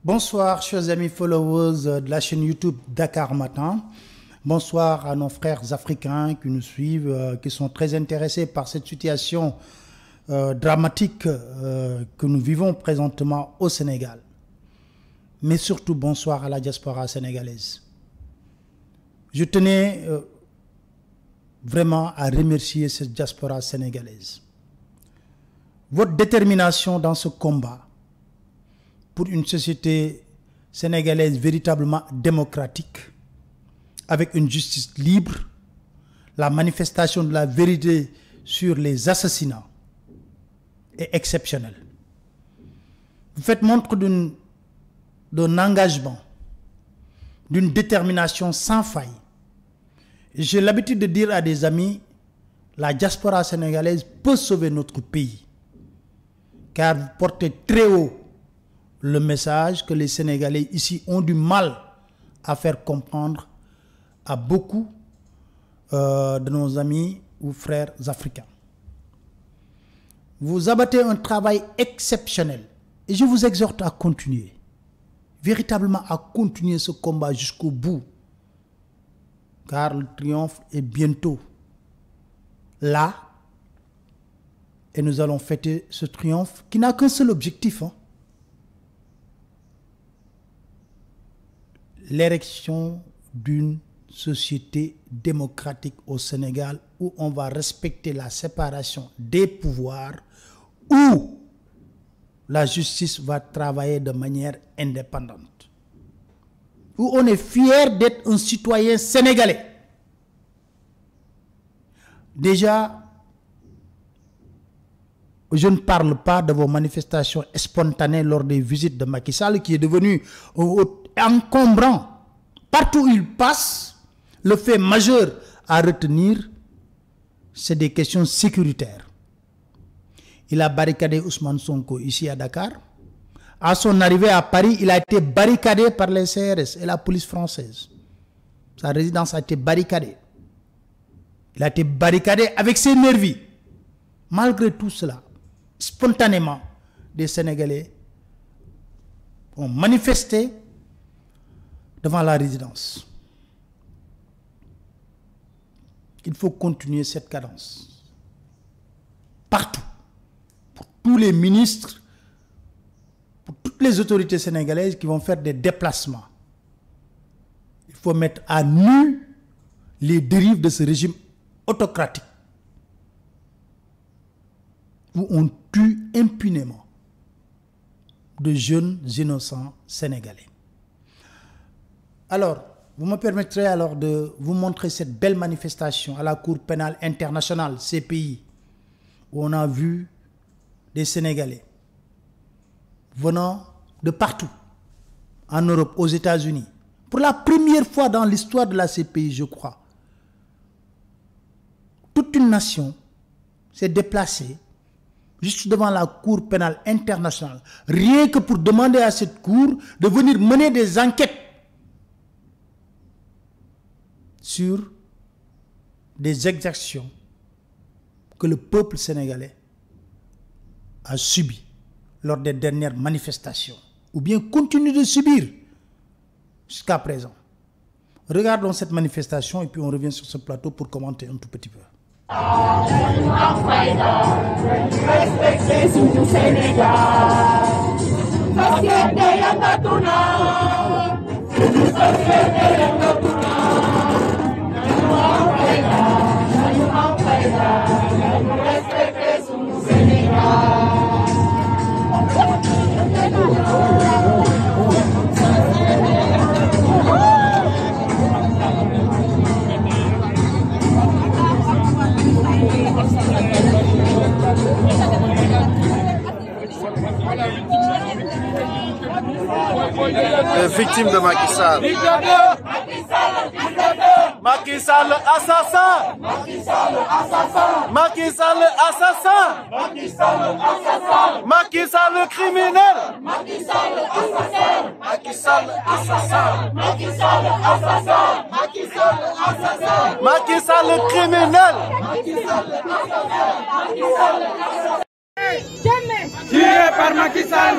Bonsoir chers amis followers de la chaîne YouTube Dakar Matin. Bonsoir à nos frères africains qui nous suivent, qui sont très intéressés par cette situation dramatique que nous vivons présentement au Sénégal. Mais surtout bonsoir à la diaspora sénégalaise. Je tenais vraiment à remercier cette diaspora sénégalaise. Votre détermination dans ce combat pour une société sénégalaise véritablement démocratique, avec une justice libre, la manifestation de la vérité sur les assassinats est exceptionnelle. Vous faites montre d'un engagement, d'une détermination sans faille. J'ai l'habitude de dire à des amis, la diaspora sénégalaise peut sauver notre pays, car vous portez très haut le message que les Sénégalais ici ont du mal à faire comprendre à beaucoup de nos amis ou frères africains. Vous abattez un travail exceptionnel et je vous exhorte à continuer, véritablement à continuer ce combat jusqu'au bout, car le triomphe est bientôt là et nous allons fêter ce triomphe qui n'a qu'un seul objectif, l'érection d'une société démocratique au Sénégal où on va respecter la séparation des pouvoirs, où la justice va travailler de manière indépendante, où on est fier d'être un citoyen sénégalais. Déjà, je ne parle pas de vos manifestations spontanées lors des visites de Macky Sall qui est devenu encombrant. Partout où il passe, le fait majeur à retenir, c'est des questions sécuritaires. Il a barricadé Ousmane Sonko ici à Dakar. À son arrivée à Paris, il a été barricadé par les CRS et la police française. Sa résidence a été barricadée. Il a été barricadé avec ses nervis. Malgré tout cela, spontanément, des Sénégalais ont manifesté devant la résidence. Il faut continuer cette cadence. Partout. Pour tous les ministres, pour toutes les autorités sénégalaises qui vont faire des déplacements. Il faut mettre à nu les dérives de ce régime autocratique, où on tue impunément de jeunes innocents sénégalais. Alors, vous me permettrez alors de vous montrer cette belle manifestation à la Cour pénale internationale, CPI, où on a vu des Sénégalais venant de partout, en Europe, aux États-Unis. Pour la première fois dans l'histoire de la CPI, je crois, toute une nation s'est déplacée juste devant la Cour pénale internationale, rien que pour demander à cette Cour de venir mener des enquêtes sur des exactions que le peuple sénégalais a subies lors des dernières manifestations, ou bien continue de subir jusqu'à présent. Regardons cette manifestation et puis on revient sur ce plateau pour commenter un tout petit peu. victimes de Macky Sall. Macky Sall assassin. Macky Sall assassin. Macky Sall criminel. Macky Sall assassin. Macky Sall assassin. Macky Sall assassin. Macky Sall assassin. Macky Sall criminel. Macky Sall assassin. Tué par Macky Sall.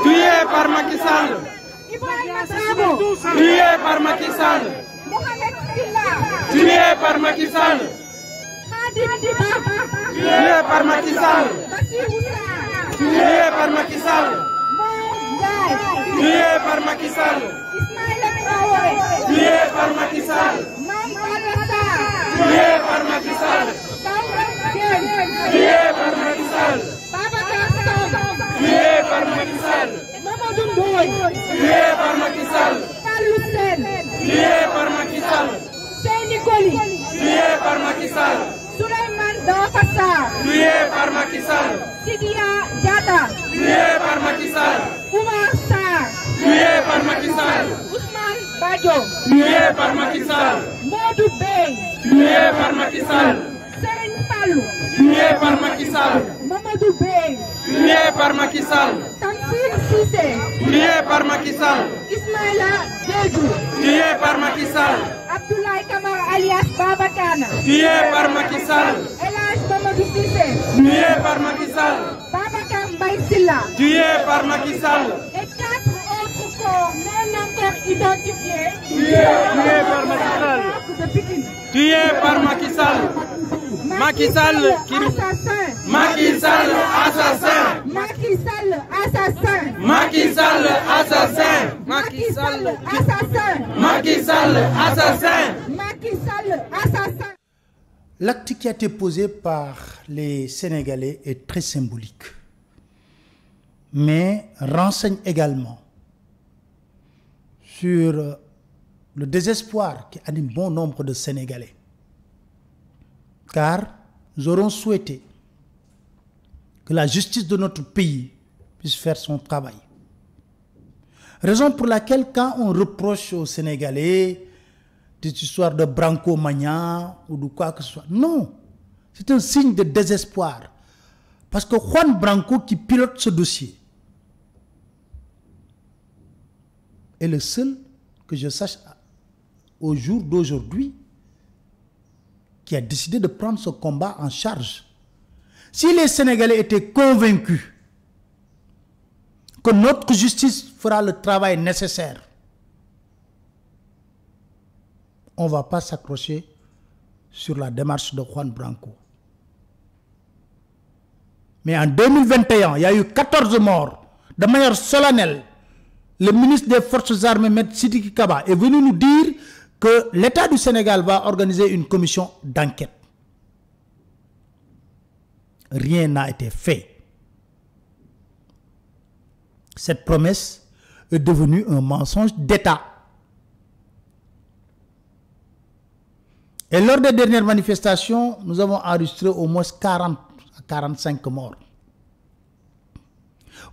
Tué par Macky Sall. Tué par Macky Sall. Tué par Macky Sall. Tué par Macky Sall. Tué par Macky Sall. Tué par Macky Sall. Tué par Macky Sall. Tué par Macky Sall. Tué par Macky Sall. Tué par Macky Sall. Tué par Macky Sall. Tué par Macky Sall. Tué par Macky Sall. Souleymane Dafassa. Tué par Macky Sall. Sidia Diatta. Tué par Macky Sall. Oumar Sarr. Tué par Macky Sall. Ousmane Badjo. Tué par Macky Sall. Modou Bey. Tué par Macky Sall. Serigne Fallou. Tué par Macky Sall. Mamadou Bey. Tué par Macky Sall. Tamsir Cissé. Tué par Macky Sall. Ismaïla Diédhiou. Tué par Macky Sall. Abdoulaye Camara alias Baba Kana. Tué par Macky Sall. El Hadj Mamadou Cissé. Tué par Macky Sall. Babacar Mbaye Sylla. Tué par Macky Sall. Et 4 autres corps non encore identifiés. Tué par Macky Sall. De Pikine. Tué par Macky Sall. Macky Sall assassin. Macky Sall assassin. Macky Sall assassin. Macky Sall assassin. Macky Sall assassin. Macky Sall assassin. Macky Sall assassin. L'acte qui a été posé par les Sénégalais est très symbolique, mais renseigne également sur le désespoir qui anime bon nombre de Sénégalais. Car nous aurons souhaité que la justice de notre pays puisse faire son travail. Raison pour laquelle quand on reproche aux Sénégalais des histoires de Branco-Mania ou de quoi que ce soit, non, c'est un signe de désespoir. Parce que Juan Branco qui pilote ce dossier est le seul que je sache au jour d'aujourd'hui qui a décidé de prendre ce combat en charge. Si les Sénégalais étaient convaincus que notre justice fera le travail nécessaire, on ne va pas s'accrocher sur la démarche de Juan Branco. Mais en 2021, il y a eu 14 morts. De manière solennelle, le ministre des Forces armées, M. Sidiki Kaba, est venu nous dire que l'État du Sénégal va organiser une commission d'enquête. Rien n'a été fait. Cette promesse est devenue un mensonge d'État. Et lors des dernières manifestations, nous avons enregistré au moins 40 à 45 morts.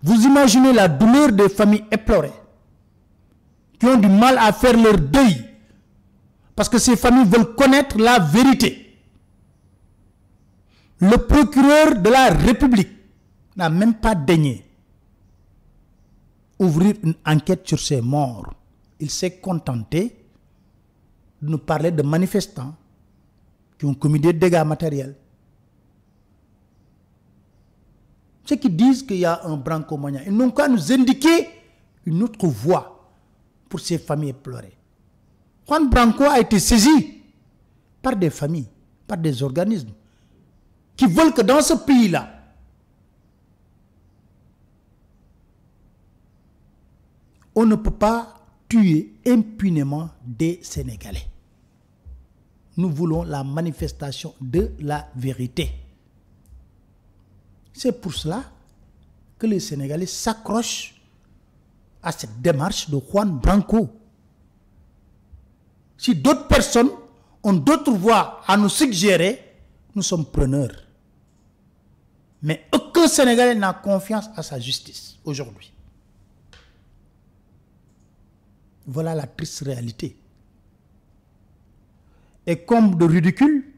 Vous imaginez la douleur des familles éplorées qui ont du mal à faire leur deuil parce que ces familles veulent connaître la vérité. Le procureur de la République n'a même pas daigné ouvrir une enquête sur ces morts. Il s'est contenté de nous parler de manifestants qui ont commis des dégâts matériels. Ceux qui disent qu'il y a un Branco-Mania, ils n'ont qu'à nous indiquer une autre voie pour ces familles éplorées. Juan Branco a été saisi par des familles, par des organismes qui veulent que dans ce pays-là, on ne peut pas tuer impunément des Sénégalais. Nous voulons la manifestation de la vérité. C'est pour cela que les Sénégalais s'accrochent à cette démarche de Juan Branco. Si d'autres personnes ont d'autres voies à nous suggérer, nous sommes preneurs. Mais aucun Sénégalais n'a confiance à sa justice aujourd'hui. Voilà la triste réalité. Et comme de ridicule,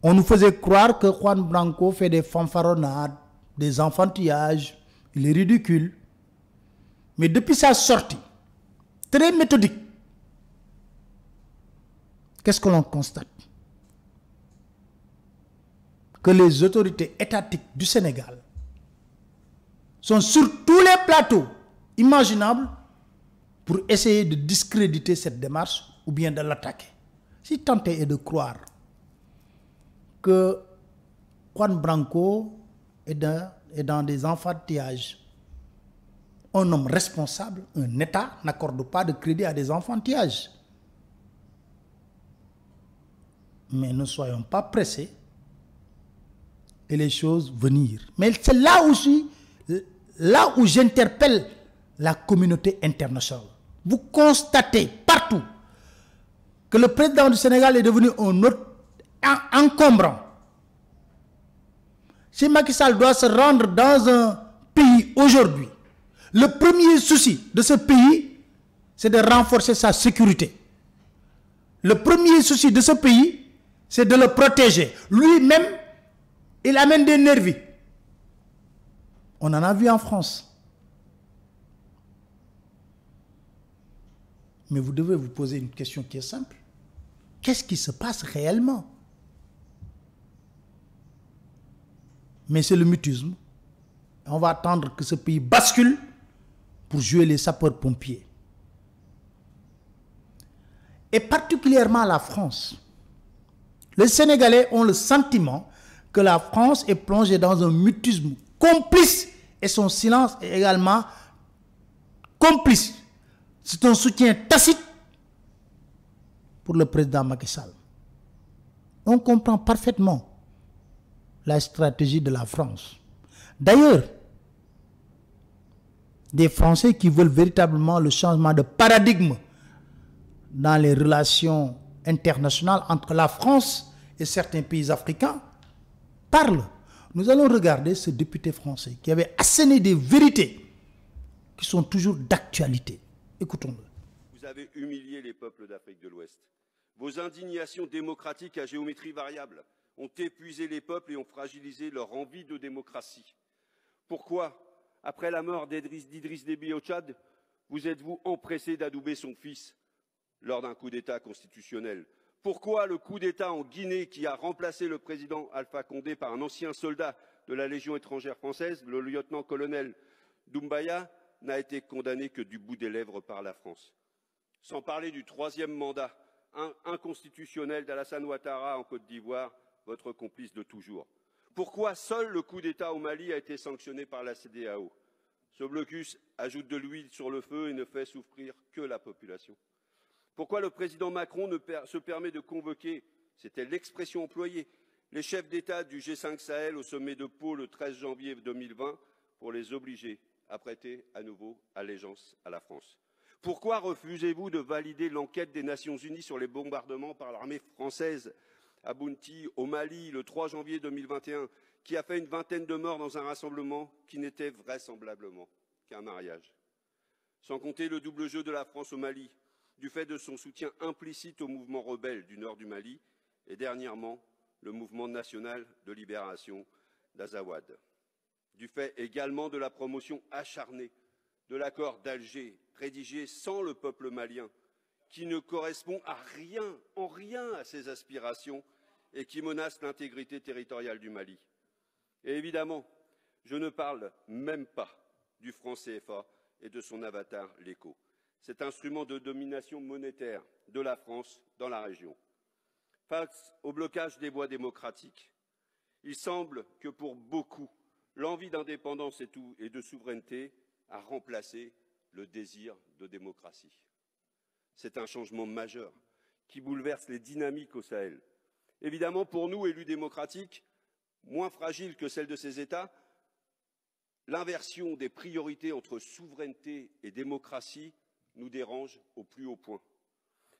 on nous faisait croire que Juan Branco fait des fanfaronnades, des enfantillages, il est ridicule. Mais depuis sa sortie, très méthodique, qu'est-ce que l'on constate? Que les autorités étatiques du Sénégal sont sur tous les plateaux imaginables pour essayer de discréditer cette démarche ou bien de l'attaquer. Si tant est de croire que Juan Branco est dans des enfantillages, un homme responsable, un État n'accorde pas de crédit à des enfantillages. Mais ne soyons pas pressés et les choses venir. Mais c'est là aussi, là où j'interpelle la communauté internationale. Vous constatez partout que le président du Sénégal est devenu un autre encombrant. Si Macky Sall doit se rendre dans un pays aujourd'hui, le premier souci de ce pays, c'est de renforcer sa sécurité. Le premier souci de ce pays, c'est de le protéger. Lui-même, il amène des nervis. On en a vu en France. Mais vous devez vous poser une question qui est simple. Qu'est-ce qui se passe réellement? Mais c'est le mutisme. On va attendre que ce pays bascule pour jouer les sapeurs-pompiers. Et particulièrement la France. Les Sénégalais ont le sentiment que la France est plongée dans un mutisme complice et son silence est également complice. C'est un soutien tacite pour le président Macky Sall. On comprend parfaitement la stratégie de la France. D'ailleurs, des Français qui veulent véritablement le changement de paradigme dans les relations internationales entre la France et certains pays africains parlent. Nous allons regarder ce député français qui avait asséné des vérités qui sont toujours d'actualité. Écoutons-le. Vous avez humilié les peuples d'Afrique de l'Ouest. Vos indignations démocratiques à géométrie variable ont épuisé les peuples et ont fragilisé leur envie de démocratie. Pourquoi, après la mort d'Idriss Déby au Tchad, vous êtes-vous empressé d'adouber son fils lors d'un coup d'État constitutionnel? Pourquoi le coup d'État en Guinée qui a remplacé le président Alpha Condé par un ancien soldat de la Légion étrangère française, le lieutenant-colonel Doumbaya, n'a été condamné que du bout des lèvres par la France? Sans parler du troisième mandat inconstitutionnel d'Alassane Ouattara en Côte d'Ivoire, votre complice de toujours. Pourquoi seul le coup d'État au Mali a été sanctionné par la CEDEAO? Ce blocus ajoute de l'huile sur le feu et ne fait souffrir que la population. Pourquoi le président Macron se permet de convoquer, c'était l'expression employée, les chefs d'État du G5 Sahel au sommet de Pau le 13 janvier 2020 pour les obliger à prêter à nouveau allégeance à la France? Pourquoi refusez-vous de valider l'enquête des Nations Unies sur les bombardements par l'armée française à Bounti, au Mali, le 3 janvier 2021, qui a fait une vingtaine de morts dans un rassemblement qui n'était vraisemblablement qu'un mariage? Sans compter le double jeu de la France au Mali, du fait de son soutien implicite au mouvement rebelle du nord du Mali et dernièrement le mouvement national de libération d'Azawad. Du fait également de la promotion acharnée de l'accord d'Alger, rédigé sans le peuple malien, qui ne correspond en rien à ses aspirations et qui menace l'intégrité territoriale du Mali. Et évidemment, je ne parle même pas du franc CFA et de son avatar, l'ECO, cet instrument de domination monétaire de la France dans la région. Face au blocage des voies démocratiques, il semble que pour beaucoup, l'envie d'indépendance et de souveraineté a remplacé le désir de démocratie. C'est un changement majeur qui bouleverse les dynamiques au Sahel. Évidemment, pour nous, élus démocratiques, moins fragiles que celles de ces États, l'inversion des priorités entre souveraineté et démocratie nous dérange au plus haut point.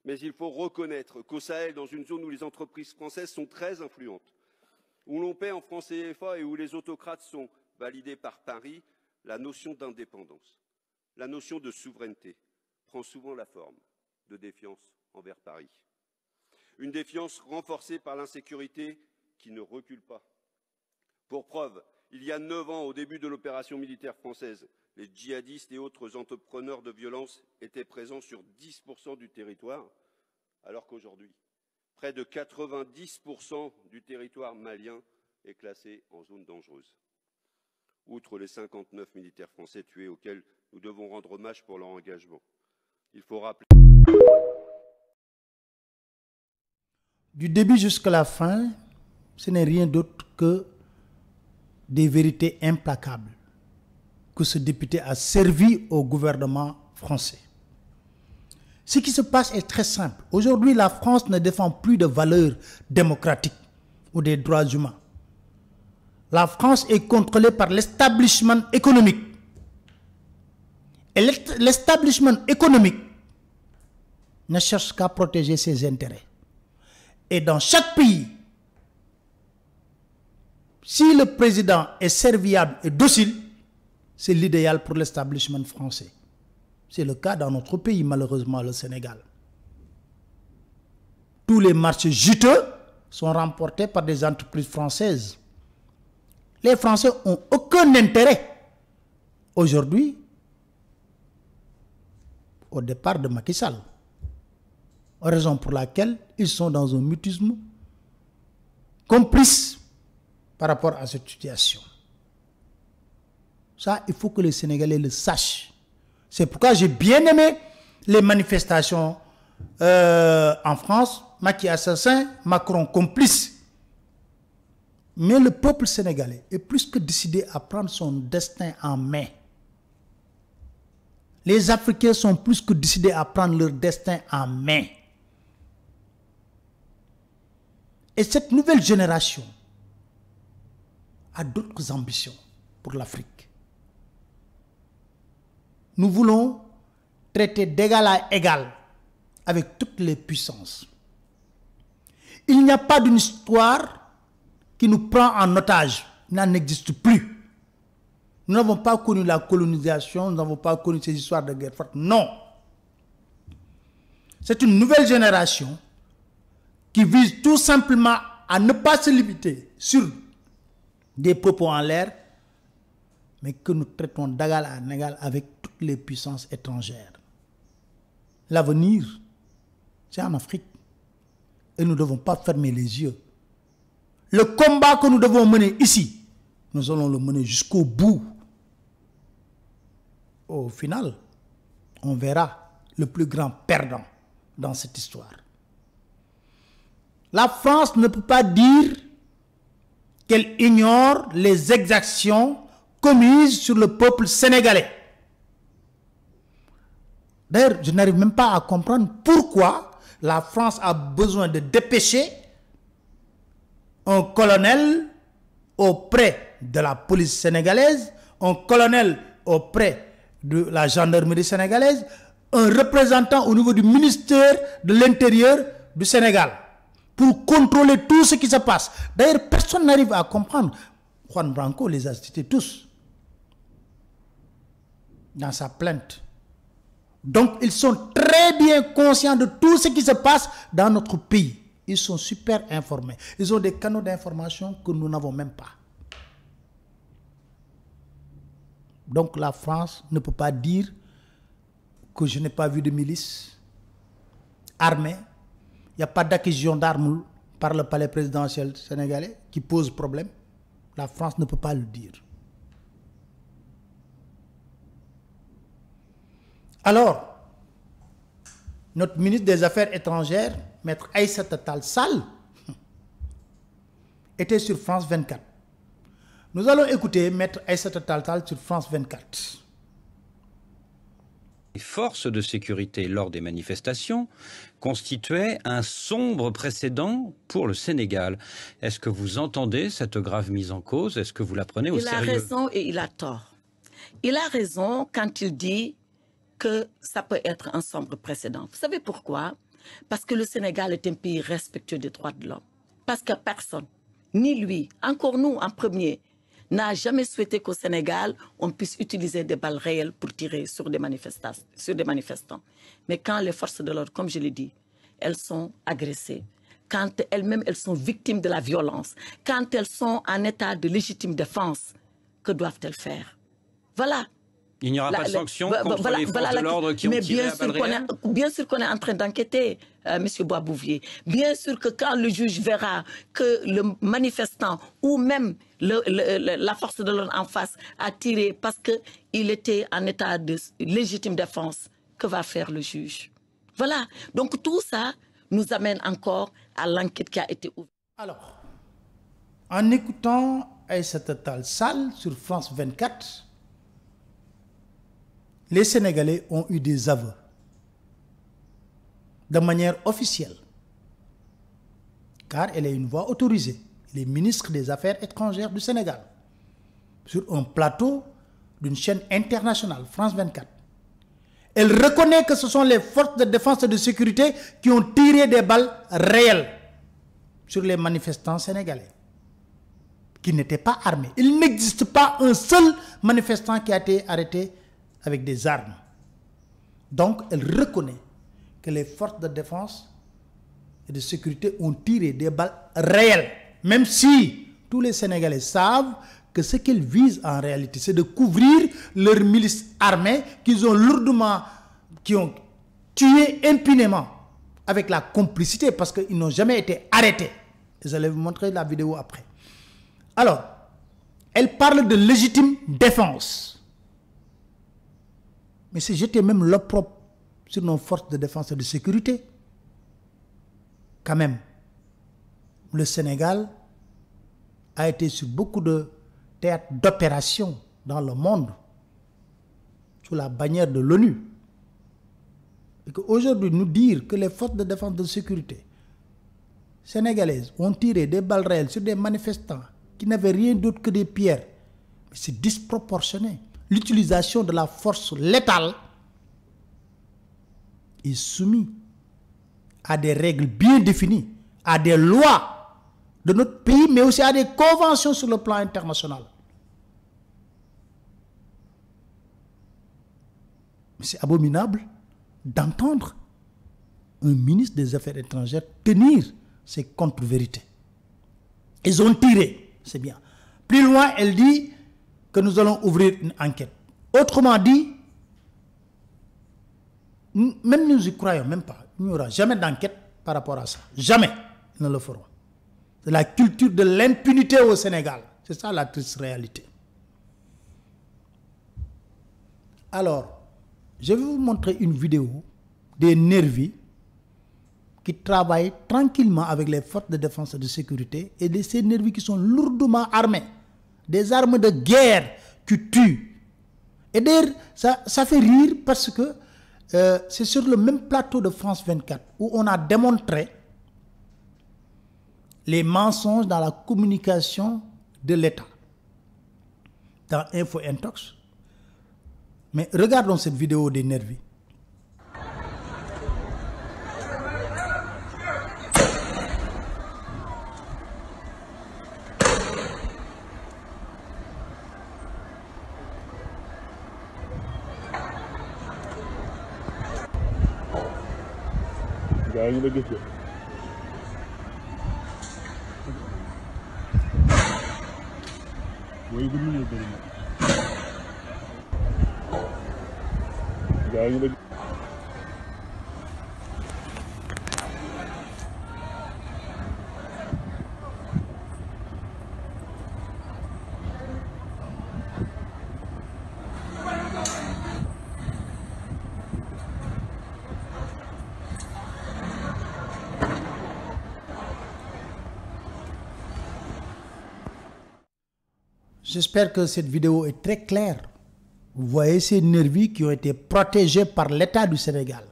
Mais il faut reconnaître qu'au Sahel, dans une zone où les entreprises françaises sont très influentes, où l'on paie en francs CFA et où les autocrates sont validés par Paris, la notion d'indépendance, la notion de souveraineté prend souvent la forme de défiance envers Paris. Une défiance renforcée par l'insécurité qui ne recule pas. Pour preuve, il y a 9 ans, au début de l'opération militaire française, les djihadistes et autres entrepreneurs de violence étaient présents sur 10% du territoire, alors qu'aujourd'hui, près de 90% du territoire malien est classé en zone dangereuse. Outre les 59 militaires français tués auxquels nous devons rendre hommage pour leur engagement, il faut rappeler... Du début jusqu'à la fin, ce n'est rien d'autre que des vérités implacables que ce député a servi au gouvernement français. Ce qui se passe est très simple. Aujourd'hui, la France ne défend plus de valeurs démocratiques ou des droits humains. La France est contrôlée par l'établissement économique. Et l'établissement économique ne cherche qu'à protéger ses intérêts. Et dans chaque pays, si le président est serviable et docile, c'est l'idéal pour l'établissement français. C'est le cas dans notre pays, malheureusement, le Sénégal. Tous les marchés juteux sont remportés par des entreprises françaises. Les Français n'ont aucun intérêt aujourd'hui au départ de Macky Sall. Raison pour laquelle ils sont dans un mutisme complice par rapport à cette situation. Ça, il faut que les Sénégalais le sachent. C'est pourquoi j'ai bien aimé les manifestations en France. Macky assassin, Macron complice. Mais le peuple sénégalais est plus que décidé à prendre son destin en main. Les Africains sont plus que décidés à prendre leur destin en main. Et cette nouvelle génération a d'autres ambitions pour l'Afrique. Nous voulons traiter d'égal à égal avec toutes les puissances. Il n'y a pas d'une histoire qui nous prend en otage. Il n'en existe plus. Nous n'avons pas connu la colonisation, nous n'avons pas connu ces histoires de guerre forte. Non. C'est une nouvelle génération qui vise tout simplement à ne pas se limiter sur des propos en l'air, mais que nous traitons d'égal à égal avec toutes les puissances étrangères. L'avenir, c'est en Afrique. Et nous ne devons pas fermer les yeux. Le combat que nous devons mener ici, nous allons le mener jusqu'au bout. Au final, on verra le plus grand perdant dans cette histoire. La France ne peut pas dire qu'elle ignore les exactions commises sur le peuple sénégalais. D'ailleurs, je n'arrive même pas à comprendre pourquoi la France a besoin de dépêcher un colonel auprès de la police sénégalaise, un colonel auprès de la gendarmerie sénégalaise, un représentant au niveau du ministère de l'Intérieur du Sénégal pour contrôler tout ce qui se passe. D'ailleurs, personne n'arrive à comprendre. Juan Branco les a cités tous dans sa plainte. Donc, ils sont très bien conscients de tout ce qui se passe dans notre pays. Ils sont super informés. Ils ont des canaux d'information que nous n'avons même pas. Donc, la France ne peut pas dire que je n'ai pas vu de milice armée. Il n'y a pas d'acquisition d'armes par le palais présidentiel sénégalais qui pose problème. La France ne peut pas le dire. Alors, notre ministre des Affaires étrangères, Maître Aïssata Tall Sall, était sur France 24. Nous allons écouter Maître Aïssata Tall Sall sur France 24. Les forces de sécurité lors des manifestations constituaient un sombre précédent pour le Sénégal. Est-ce que vous entendez cette grave mise en cause? Est-ce que vous la prenez au sérieux? Il a raison et il a tort. Il a raison quand il dit que ça peut être un sombre précédent. Vous savez pourquoi? Parce que le Sénégal est un pays respectueux des droits de l'homme. Parce que personne, ni lui, encore nous en premier, n'a jamais souhaité qu'au Sénégal, on puisse utiliser des balles réelles pour tirer sur des manifestants. Mais quand les forces de l'ordre, comme je l'ai dit, elles sont agressées, quand elles-mêmes elles sont victimes de la violence, quand elles sont en état de légitime défense, que doivent-elles faire? Voilà. Il n'y aura pas de sanctions contre les forces de l'ordre qui ont tiré à balles réelles? Bien sûr qu'on est en train d'enquêter, M. Bois-Bouvier. Bien sûr que quand le juge verra que le manifestant ou même la force de l'ordre en face a tiré parce qu'il était en état de légitime défense, que va faire le juge? Voilà. Donc tout ça nous amène encore à l'enquête qui a été ouverte. Alors, en écoutant Aïssata Tall Sall sur France 24, les Sénégalais ont eu des aveux de manière officielle, car elle est une voix autorisée. Elle est ministre des Affaires étrangères du Sénégal, sur un plateau d'une chaîne internationale, France 24. Elle reconnaît que ce sont les forces de défense et de sécurité qui ont tiré des balles réelles sur les manifestants sénégalais, qui n'étaient pas armés. Il n'existe pas un seul manifestant qui a été arrêté avec des armes. Donc, elle reconnaît que les forces de défense et de sécurité ont tiré des balles réelles, même si tous les Sénégalais savent que ce qu'ils visent en réalité, c'est de couvrir leurs milices armées qui ont tué impunément avec la complicité, parce qu'ils n'ont jamais été arrêtés. Et je vais vous montrer la vidéo après. Alors, elle parle de légitime défense. Mais c'est jeter même l'opprobre sur nos forces de défense et de sécurité. Quand même, le Sénégal a été sur beaucoup de théâtres d'opération dans le monde, sous la bannière de l'ONU. Et qu'aujourd'hui, nous dire que les forces de défense et de sécurité sénégalaises ont tiré des balles réelles sur des manifestants qui n'avaient rien d'autre que des pierres, c'est disproportionné. L'utilisation de la force létale est soumise à des règles bien définies, à des lois de notre pays, mais aussi à des conventions sur le plan international. C'est abominable d'entendre un ministre des Affaires étrangères tenir ces contre-vérités. Ils ont tiré, c'est bien. Plus loin, elle dit que nous allons ouvrir une enquête. Autrement dit, même nous y croyons même pas. Il n'y aura jamais d'enquête par rapport à ça. Jamais nous le ferons. C'est la culture de l'impunité au Sénégal. C'est ça la triste réalité. Alors, je vais vous montrer une vidéo des nervis qui travaillent tranquillement avec les forces de défense et de sécurité, et de ces nervis qui sont lourdement armés. Des armes de guerre qui tuent. Et d'ailleurs, ça fait rire parce que c'est sur le même plateau de France 24 où on a démontré les mensonges dans la communication de l'État. Dans Info Intox. Mais regardons cette vidéo des nervis. gaa yi la gis de way bu ñu bëri na gaa yi la J'espère que cette vidéo est très claire. Vous voyez ces nervis qui ont été protégés par l'État du Sénégal.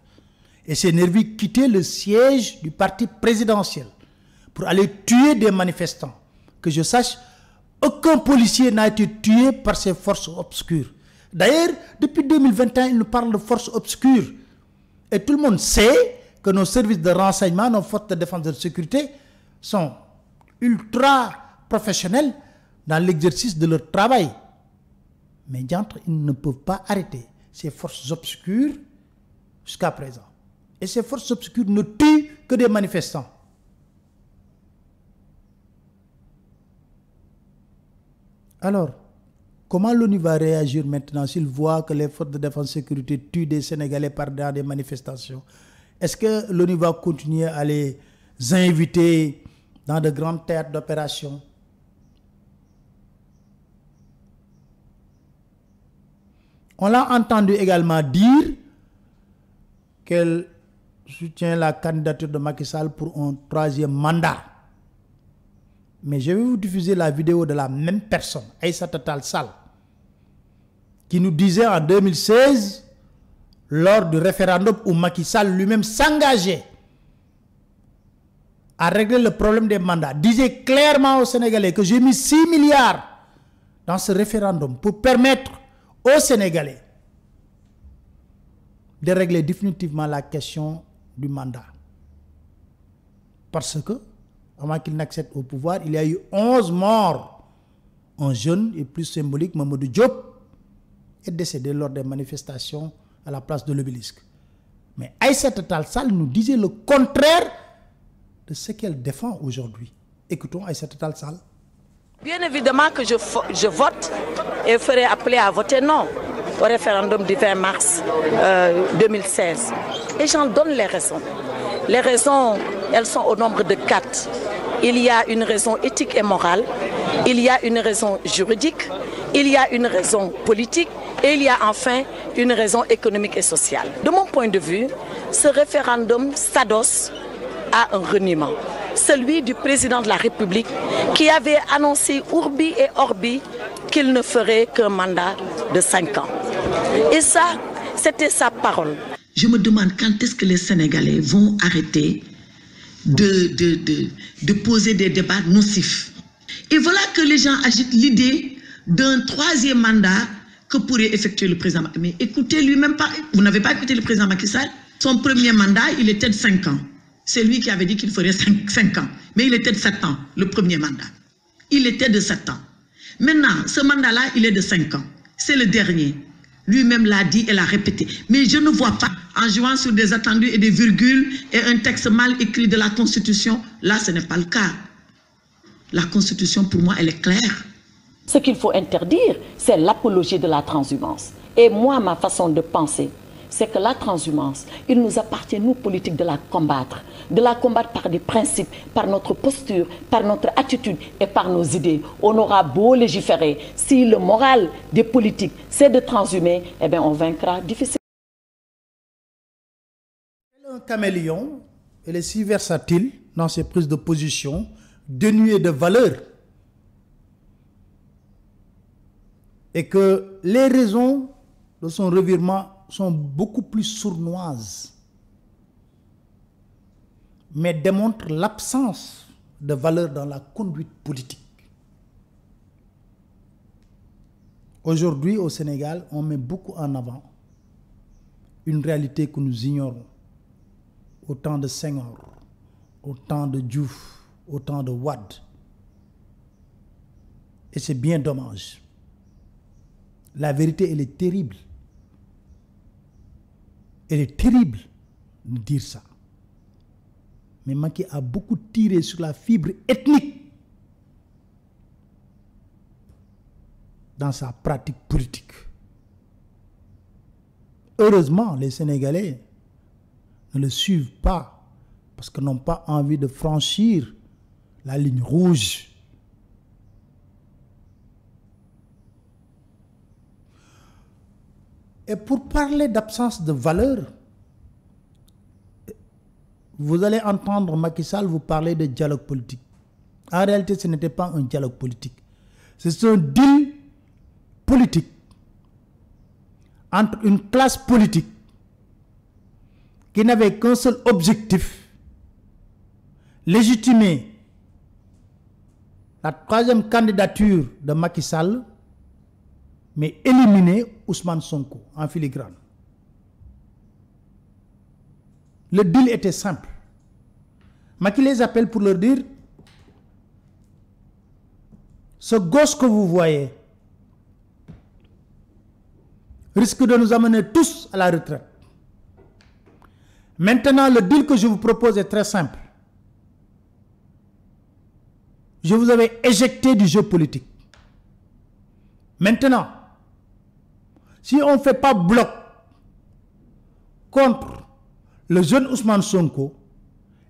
Et ces nervis quittaient le siège du parti présidentiel pour aller tuer des manifestants. Que je sache, aucun policier n'a été tué par ces forces obscures. D'ailleurs, depuis 2021, ils nous parlent de forces obscures. Et tout le monde sait que nos services de renseignement, nos forces de défense et de sécurité sont ultra professionnels dans l'exercice de leur travail. Mais diantre, ils ne peuvent pas arrêter ces forces obscures jusqu'à présent. Et ces forces obscures ne tuent que des manifestants. Alors, comment l'ONU va réagir maintenant s'il voit que les forces de défense et de sécurité tuent des Sénégalais dans des manifestations? Est-ce que l'ONU va continuer à les inviter dans de grands théâtres d'opération? On l'a entendu également dire qu'elle soutient la candidature de Macky Sall pour un 3e mandat. Mais je vais vous diffuser la vidéo de la même personne, Aïssata Tall Sall, qui nous disait en 2016, lors du référendum où Macky Sall lui-même s'engageait à régler le problème des mandats, disait clairement aux Sénégalais que j'ai mis 6 milliards dans ce référendum pour permettre aux Sénégalais de régler définitivement la question du mandat. Parce que, avant qu'il n'accède au pouvoir, il y a eu 11 morts. Un jeune et plus symbolique, Mamadou Diop, est décédé lors des manifestations à la place de l'Obélisque. Mais Aïssata Tall Sall nous disait le contraire de ce qu'elle défend aujourd'hui. Écoutons Aïssata Tall Sall. Bien évidemment que je vote et ferai appeler à voter non au référendum du 20 mars 2016. Et j'en donne les raisons. Les raisons, elles sont au nombre de 4. Il y a une raison éthique et morale, il y a une raison juridique, il y a une raison politique et il y a enfin une raison économique et sociale. De mon point de vue, ce référendum s'adosse à un reniement. Celui du président de la République qui avait annoncé Urbi et Orbi qu'il ne ferait qu'un mandat de 5 ans. Et ça, c'était sa parole. Je me demande quand est-ce que les Sénégalais vont arrêter de poser des débats nocifs. Et voilà que les gens agitent l'idée d'un 3e mandat que pourrait effectuer le président. Mais écoutez lui-même pas, vous n'avez pas écouté le président Macky Sall. Son premier mandat, il était de 5 ans. C'est lui qui avait dit qu'il ferait 5 ans. Mais il était de 7 ans, le premier mandat. Il était de 7 ans. Maintenant, ce mandat-là, il est de 5 ans. C'est le dernier. Lui-même l'a dit et l'a répété. Mais je ne vois pas, en jouant sur des attendus et des virgules et un texte mal écrit de la Constitution, là, ce n'est pas le cas. La Constitution, pour moi, elle est claire. Ce qu'il faut interdire, c'est l'apologie de la transhumance. Et moi, ma façon de penser, c'est que la transhumance, il nous appartient, nous, politiques, de la combattre par des principes, par notre posture, par notre attitude et par nos idées. On aura beau légiférer, si le moral des politiques, c'est de transhumer, eh bien, on vaincra difficilement. Un caméléon, elle est si versatile dans ses prises de position, dénuée de valeur, et que les raisons de son revirement sont beaucoup plus sournoises, mais démontrent l'absence de valeur dans la conduite politique. Aujourd'hui, au Sénégal, on met beaucoup en avant une réalité que nous ignorons. Au temps de Senghor, au temps de Diouf, au temps de Wade. Et c'est bien dommage. La vérité, elle est terrible. Elle est terrible de dire ça. Mais Macky a beaucoup tiré sur la fibre ethnique dans sa pratique politique. Heureusement, les Sénégalais ne le suivent pas parce qu'ils n'ont pas envie de franchir la ligne rouge. Et pour parler d'absence de valeur, vous allez entendre Macky Sall vous parler de dialogue politique. En réalité, ce n'était pas un dialogue politique. C'est un deal politique entre une classe politique qui n'avait qu'un seul objectif, légitimer la 3e candidature de Macky Sall, mais éliminer Ousmane Sonko en filigrane. Le deal était simple. Macky les appelle pour leur dire ce gosse que vous voyez risque de nous amener tous à la retraite. Maintenant, le deal que je vous propose est très simple. Je vous avais éjecté du jeu politique. Maintenant, si on ne fait pas bloc contre le jeune Ousmane Sonko,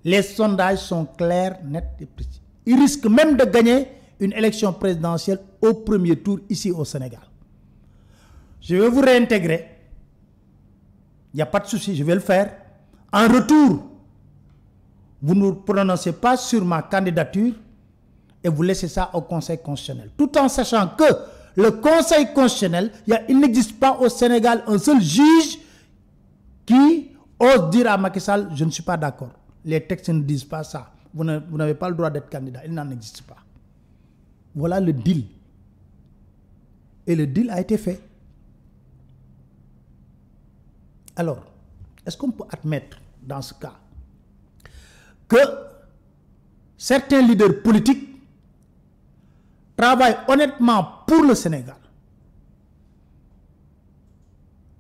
les sondages sont clairs, nets et précis. Il risque même de gagner une élection présidentielle au premier tour ici au Sénégal. Je vais vous réintégrer. Il n'y a pas de souci, je vais le faire. En retour, vous ne prononcez pas sur ma candidature et vous laissez ça au Conseil constitutionnel. Tout en sachant que le Conseil constitutionnel, il n'existe pas au Sénégal un seul juge qui ose dire à Macky Sall, je ne suis pas d'accord. Les textes ne disent pas ça. Vous n'avez pas le droit d'être candidat. Il n'en existe pas. Voilà le deal. Et le deal a été fait. Alors, est-ce qu'on peut admettre dans ce cas que certains leaders politiques travaillent honnêtement pour le Sénégal?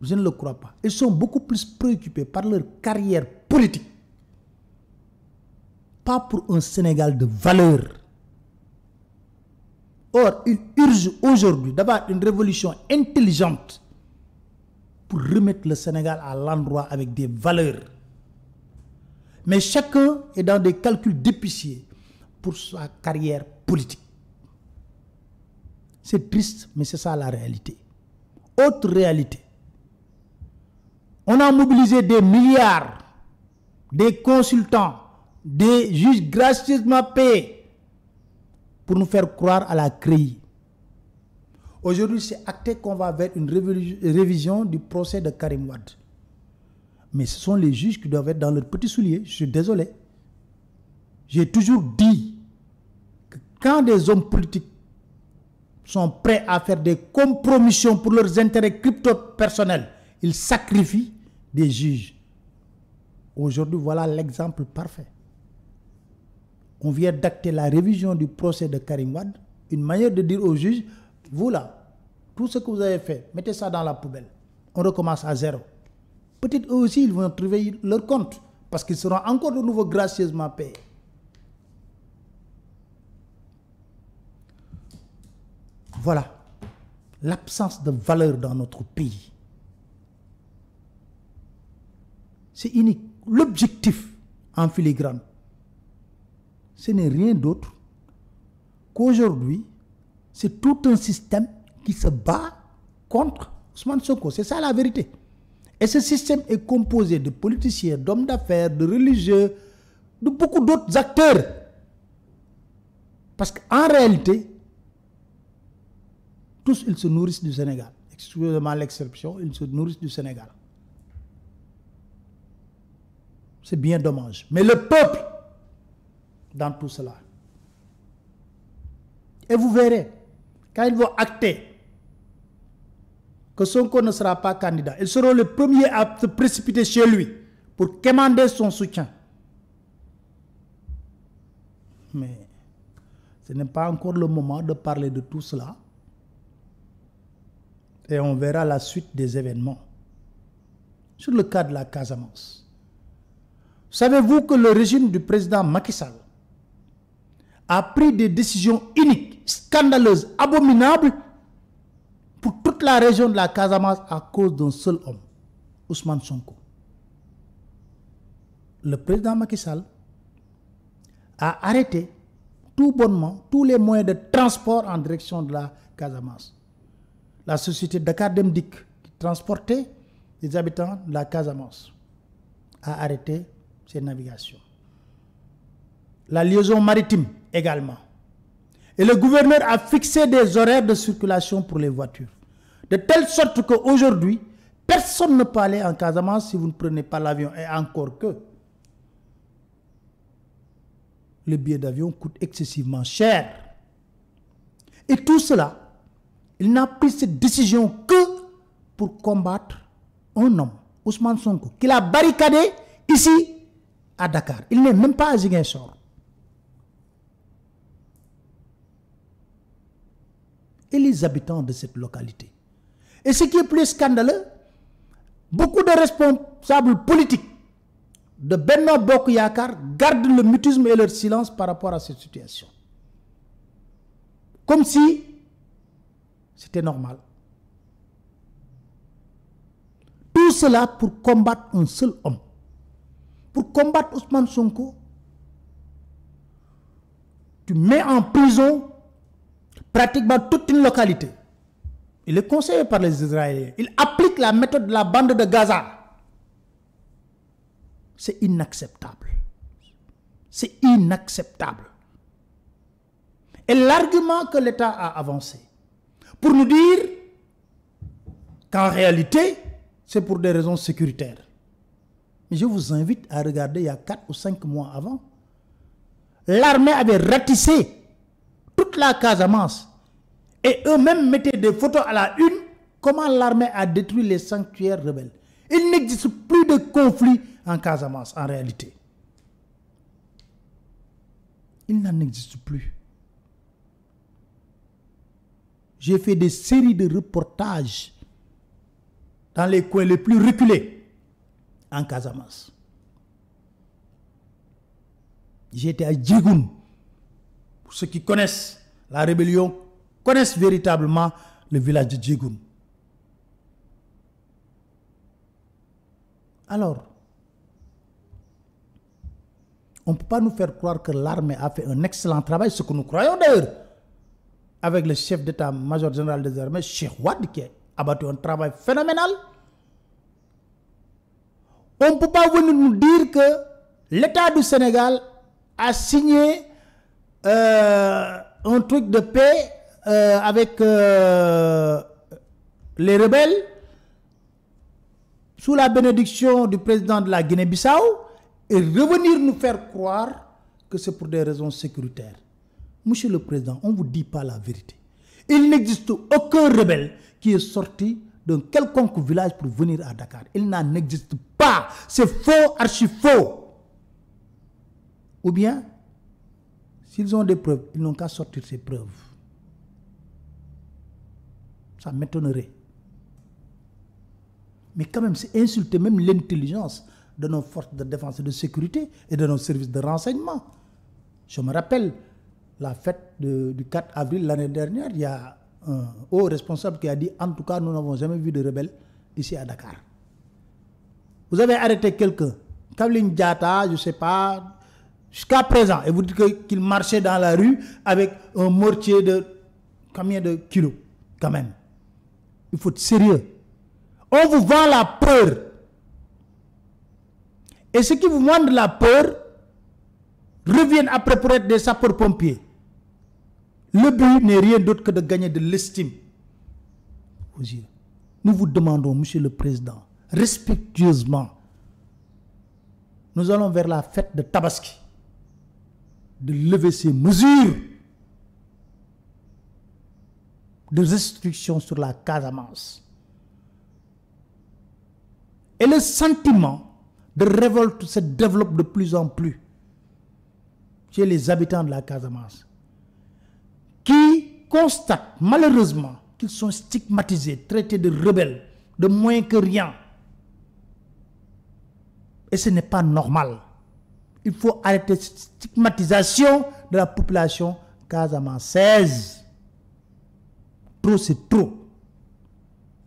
Je ne le crois pas. Ils sont beaucoup plus préoccupés par leur carrière politique, pas pour un Sénégal de valeur. Or, ils urgent aujourd'hui d'avoir une révolution intelligente pour remettre le Sénégal à l'endroit avec des valeurs. Mais chacun est dans des calculs d'épicier pour sa carrière politique. C'est triste, mais c'est ça la réalité. Autre réalité. On a mobilisé des milliards, des consultants, des juges gracieusement payés pour nous faire croire à la CREI. Aujourd'hui, c'est acté qu'on va vers une révision du procès de Karim Wade. Mais ce sont les juges qui doivent être dans leurs petits souliers. Je suis désolé. J'ai toujours dit que quand des hommes politiques sont prêts à faire des compromissions pour leurs intérêts crypto-personnels, ils sacrifient des juges. Aujourd'hui, voilà l'exemple parfait. On vient d'acter la révision du procès de Karim Wade, une manière de dire aux juges, vous là, tout ce que vous avez fait, mettez ça dans la poubelle. On recommence à zéro. Peut-être eux aussi, ils vont trouver leur compte, parce qu'ils seront encore de nouveau gracieusement payés. Voilà l'absence de valeur dans notre pays. C'est unique. L'objectif en filigrane, ce n'est rien d'autre qu'aujourd'hui, c'est tout un système qui se bat contre Ousmane Sonko. C'est ça la vérité. Et ce système est composé de politiciens, d'hommes d'affaires, de religieux, de beaucoup d'autres acteurs. Parce qu'en réalité, tous ils se nourrissent du Sénégal. Excusez-moi l'exception, ils se nourrissent du Sénégal. C'est bien dommage. Mais le peuple, dans tout cela. Et vous verrez, quand ils vont acter que Sonko ne sera pas candidat, ils seront les premiers à se précipiter chez lui pour quémander son soutien. Mais ce n'est pas encore le moment de parler de tout cela. Et on verra la suite des événements. Sur le cas de la Casamance. Savez-vous que le régime du président Macky Sall a pris des décisions uniques, scandaleuses, abominables pour toute la région de la Casamance à cause d'un seul homme, Ousmane Sonko. Le président Macky Sall a arrêté tout bonnement tous les moyens de transport en direction de la Casamance. La société Dakar Dem Dikk qui transportait les habitants de la Casamance a arrêté ses navigations. La liaison maritime également. Et le gouverneur a fixé des horaires de circulation pour les voitures. De telle sorte qu'aujourd'hui, personne ne peut aller en Casamance si vous ne prenez pas l'avion. Et encore que le billet d'avion coûte excessivement cher. Et tout cela, il n'a pris cette décision que pour combattre un homme, Ousmane Sonko, qu'il a barricadé ici à Dakar. Il n'est même pas à Ziguinchor. et les habitants de cette localité. Et ce qui est plus scandaleux, beaucoup de responsables politiques de Benno Bokk Yakaar gardent le mutisme et leur silence par rapport à cette situation. Comme si c'était normal. Tout cela pour combattre un seul homme. Pour combattre Ousmane Sonko, tu mets en prison pratiquement toute une localité. Il est conseillé par les Israéliens. Il applique la méthode de la bande de Gaza. C'est inacceptable. C'est inacceptable. Et l'argument que l'État a avancé pour nous dire qu'en réalité, c'est pour des raisons sécuritaires. Mais je vous invite à regarder il y a 4 ou 5 mois avant. L'armée avait ratissé toute la Casamance. Et eux-mêmes mettaient des photos à la une. Comment l'armée a détruit les sanctuaires rebelles. Il n'existe plus de conflit en Casamance, en réalité. Il n'en existe plus. J'ai fait des séries de reportages dans les coins les plus reculés en Casamance. J'étais à Djigoun. Pour ceux qui connaissent la rébellion, connaissent véritablement le village de Djigoun. Alors, on ne peut pas nous faire croire que l'armée a fait un excellent travail, ce que nous croyons d'ailleurs, avec le chef d'état-major général des armées, Cheikh Wade, qui a abattu un travail phénoménal. On ne peut pas venir nous dire que l'État du Sénégal a signé un truc de paix avec les rebelles sous la bénédiction du président de la Guinée-Bissau et revenir nous faire croire que c'est pour des raisons sécuritaires. Monsieur le Président, on ne vous dit pas la vérité. Il n'existe aucun rebelle qui est sorti d'un quelconque village pour venir à Dakar. Il n'en existe pas. C'est faux, archi faux. Ou bien, s'ils ont des preuves, ils n'ont qu'à sortir ces preuves. Ça m'étonnerait. Mais quand même, c'est insulter même l'intelligence de nos forces de défense et de sécurité et de nos services de renseignement. Je me rappelle la fête du 4 avril l'année dernière, il y a un haut responsable qui a dit « En tout cas, nous n'avons jamais vu de rebelles ici à Dakar. » Vous avez arrêté quelqu'un, Kavling Diatta, je ne sais pas, jusqu'à présent, et vous dites qu'il marchait dans la rue avec un mortier de combien de kilos, quand même. Il faut être sérieux. On vous vend la peur. Et ceux qui vous vendent la peur reviennent après pour être des sapeurs-pompiers. Le but n'est rien d'autre que de gagner de l'estime. Nous vous demandons, Monsieur le Président, respectueusement, nous allons vers la fête de Tabaski, de lever ces mesures de restriction sur la Casamance. Et le sentiment de révolte se développe de plus en plus chez les habitants de la Casamance, qui constatent malheureusement qu'ils sont stigmatisés, traités de rebelles, de moins que rien. Et ce n'est pas normal. Il faut arrêter cette stigmatisation de la population casamançaise. Trop, c'est trop.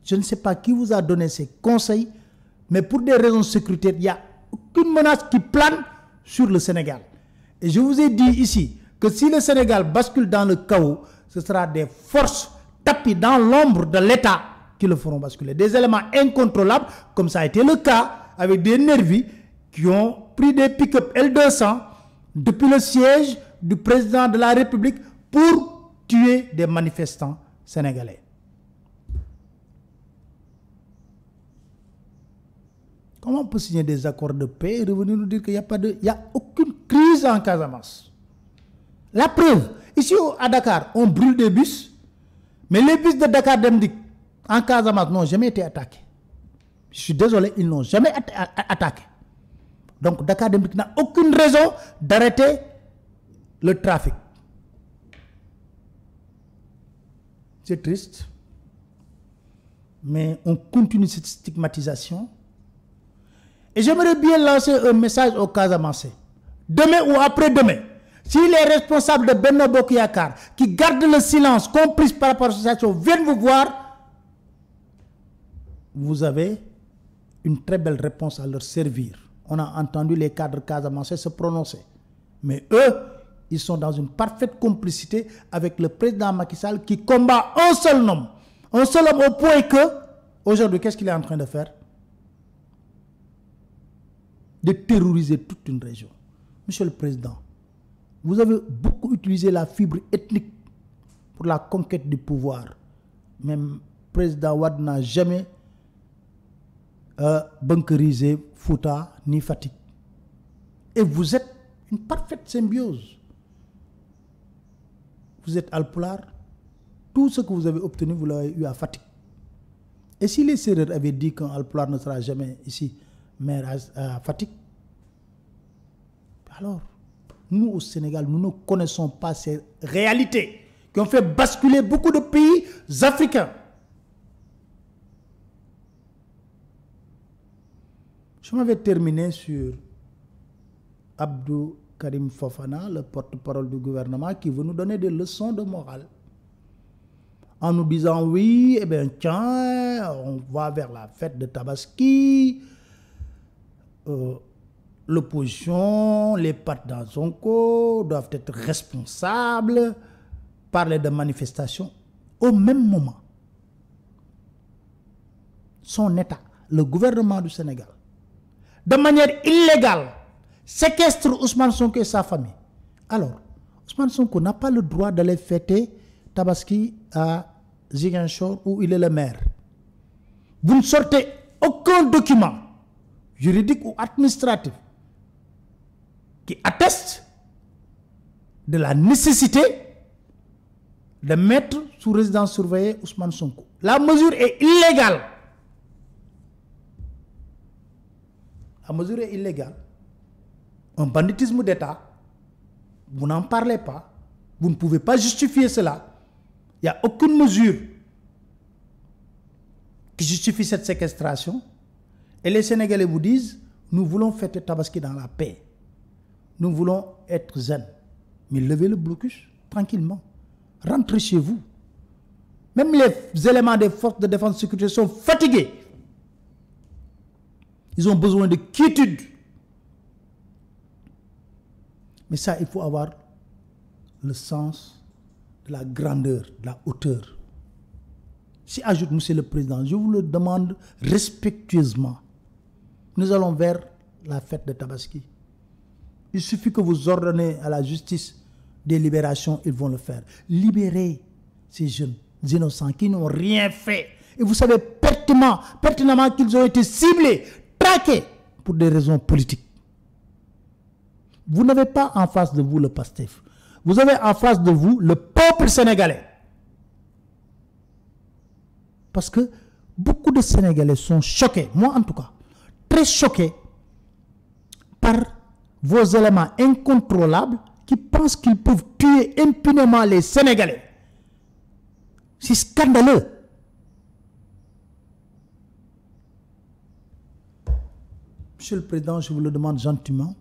Je ne sais pas qui vous a donné ces conseils, mais pour des raisons sécuritaires, il n'y a aucune menace qui plane sur le Sénégal. Et je vous ai dit ici que si le Sénégal bascule dans le chaos, ce sera des forces tapis dans l'ombre de l'État qui le feront basculer. Des éléments incontrôlables, comme ça a été le cas avec des nervis qui ont pris des pick-up L200 depuis le siège du président de la République pour tuer des manifestants sénégalais. Comment on peut signer des accords de paix et revenir nous dire qu'il n'y a aucune crise en Casamance? La preuve, ici à Dakar, on brûle des bus, mais les bus de Dakar Demdik en Casamance n'ont jamais été attaqués. Je suis désolé, ils n'ont jamais été attaqués. Donc Dakar Demdik n'a aucune raison d'arrêter le trafic. C'est triste. Mais on continue cette stigmatisation. Et j'aimerais bien lancer un message aux Casamançais. Demain ou après-demain, si les responsables de Benno Bokk Yakaar qui gardent le silence, complices par rapport à la situation, viennent vous voir, vous avez une très belle réponse à leur servir. On a entendu les cadres casamançais se prononcer. Mais eux, ils sont dans une parfaite complicité avec le président Macky Sall qui combat un seul homme. Un seul homme au point que, aujourd'hui, qu'est-ce qu'il est en train de faire? De terroriser toute une région. Monsieur le Président, vous avez beaucoup utilisé la fibre ethnique pour la conquête du pouvoir. Même président Wade n'a jamais bunkerisé Fouta ni Fatick. Et vous êtes une parfaite symbiose. Vous êtes Alpulaar. Tout ce que vous avez obtenu, vous l'avez eu à Fatick. Et si les Sérères avaient dit qu'un Alpulaar ne sera jamais ici maire à Fatick, alors, nous au Sénégal, nous ne connaissons pas ces réalités qui ont fait basculer beaucoup de pays africains. Je m'avais terminé sur Abdou Karim Fofana, le porte-parole du gouvernement, qui veut nous donner des leçons de morale. En nous disant, oui, eh bien, tiens, on va vers la fête de Tabaski, l'opposition, les partis Sonko doivent être responsables, parler de manifestations. Au même moment, son État, le gouvernement du Sénégal, de manière illégale, séquestre Ousmane Sonko et sa famille. Alors, Ousmane Sonko n'a pas le droit d'aller fêter Tabaski à Ziguinchor où il est le maire. Vous ne sortez aucun document juridique ou administratif qui atteste de la nécessité de mettre sous résidence surveillée Ousmane Sonko. La mesure est illégale. La mesure est illégale. Un banditisme d'État, vous n'en parlez pas, vous ne pouvez pas justifier cela. Il n'y a aucune mesure qui justifie cette séquestration. Et les Sénégalais vous disent, nous voulons fêter Tabaski dans la paix. Nous voulons être zen. Mais levez le blocus tranquillement. Rentrez chez vous. Même les éléments des forces de défense et de sécurité sont fatigués. Ils ont besoin de quiétude. Mais ça, il faut avoir le sens de la grandeur, de la hauteur. Si ajoute, Monsieur le Président, je vous le demande respectueusement. Nous allons vers la fête de Tabaski. Il suffit que vous ordonnez à la justice des libérations, ils vont le faire. Libérez ces jeunes innocents qui n'ont rien fait. Et vous savez pertinemment qu'ils ont été ciblés, traqués pour des raisons politiques. Vous n'avez pas en face de vous le PASTEF. Vous avez en face de vous le peuple sénégalais. Parce que beaucoup de Sénégalais sont choqués, moi en tout cas, très choqués par vos éléments incontrôlables qui pensent qu'ils peuvent tuer impunément les Sénégalais. C'est scandaleux. Monsieur le Président, je vous le demande gentiment,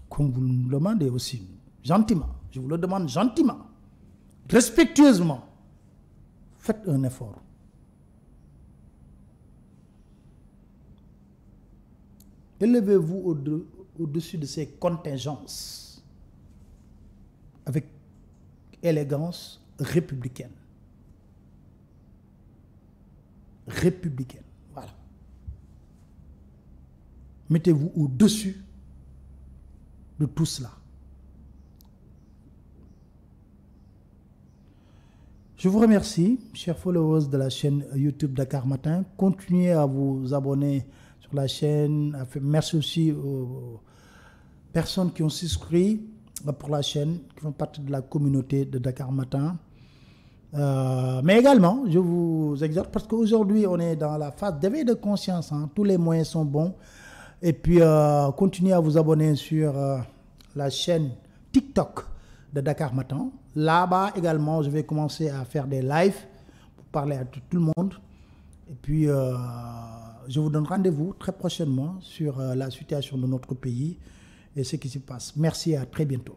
comme vous me demandez aussi, gentiment, je vous le demande gentiment, respectueusement, faites un effort. Élevez-vous au-dessus de ces contingences avec élégance républicaine. Républicaine, voilà. Mettez-vous au-dessus de tout cela. Je vous remercie, chers followers de la chaîne YouTube Dakar Matin. Continuez à vous abonner sur la chaîne. Merci aussi aux personnes qui ont souscrit pour la chaîne, qui font partie de la communauté de Dakar Matin. Mais également, je vous exhorte, parce qu'aujourd'hui, on est dans la phase d'éveil de conscience. Hein. Tous les moyens sont bons. Et puis, continuez à vous abonner sur la chaîne TikTok de Dakar Matin. Là-bas également, je vais commencer à faire des lives pour parler à tout le monde. Et puis, je vous donne rendez-vous très prochainement sur la situation de notre pays et ce qui se passe. Merci et à très bientôt.